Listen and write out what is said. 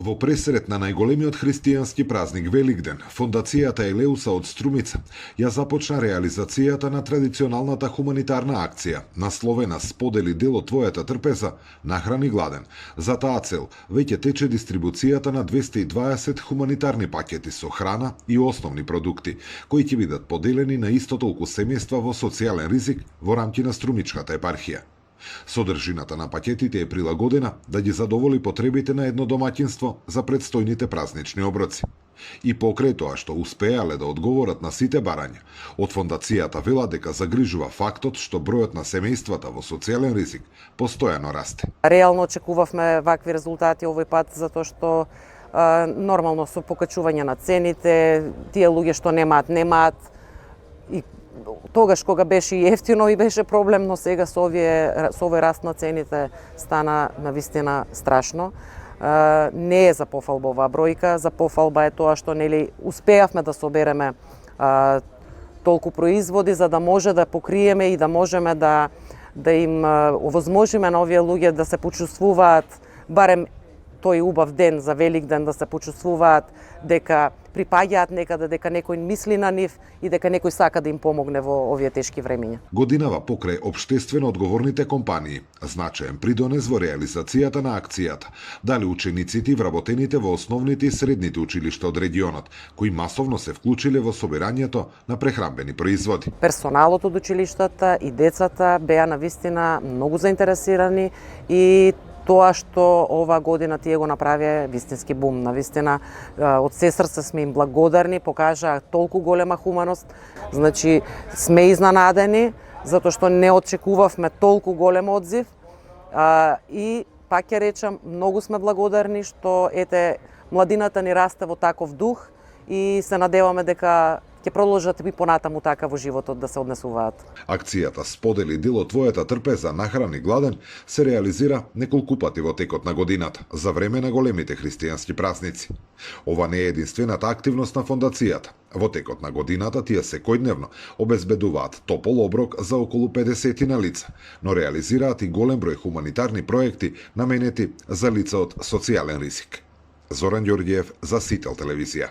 Во пресрет на најголемиот христијански празник Великден, фондацијата Елеуса од Струмица ја започна реализацијата на традиционалната хуманитарна акција, насловена "Сподели дел од твојата трпеза, нахрани гладен". За таа цел веќе тече дистрибуцијата на 220 хуманитарни пакети со храна и основни продукти, кои ќе бидат поделени на исто толку семејства во социјален ризик во рамки на Струмичката епархија. Содржината на пакетите е прилагодена да ги задоволи потребите на едно домаќинство за предстојните празнични оброци. И покрај тоа што успеале да одговорат на сите барања, од фондацијата велат дека загрижува фактот што бројот на семејствата во социјален ризик постојано расте. Реално очекувавме вакви резултати овој пат затоа што нормално со покачување на цените, тие луѓе што немаат и тогаш кога беше и ефтино и беше проблем, но сега со овој раст на цените стана навистина страшно. Не е за пофалба оваа бројка, за пофалба е тоа што успеавме да собереме толку производи за да може да покриеме и да можеме да им овозможиме на овие луѓе да се почувствуваат барем тој убав ден за Великден, да се почувствуваат дека припаѓаат некаде, дека некој мисли на нив и дека некој сака да им помогне во овие тешки времиња. Годинава покрај општествено одговорните компании, значаен придонес во реализацијата на акцијата дали учениците и вработените во основните и средните училишта од регионот, кои масовно се вклучиле во собирањето на прехранбени производи. Персоналот од училиштата и децата беа навистина многу заинтересирани и тоа што ова година тие го направија вистински бум. Навистина, од се срце сме им благодарни, покажаа толку голема хуманост. Значи, сме изненадени, затоа што не очекувавме толку голем одзив. И, пак ќе речам, многу сме благодарни што, младината ни расте во таков дух и се надеваме дека ќе продолжат и понатаму така во животот да се однесуваат. Акцијата "Сподели дел од твојата трпеза, нахрани гладен" се реализира неколку пати во текот на годината, за време на големите христијански празници. Ова не е единствената активност на фондацијата. Во текот на годината тие секојдневно обезбедуваат топол оброк за околу 50 лица, но реализираат и голем број хуманитарни проекти наменети за лица од социјален ризик. Зоран Ѓорѓиев за Сител телевизија.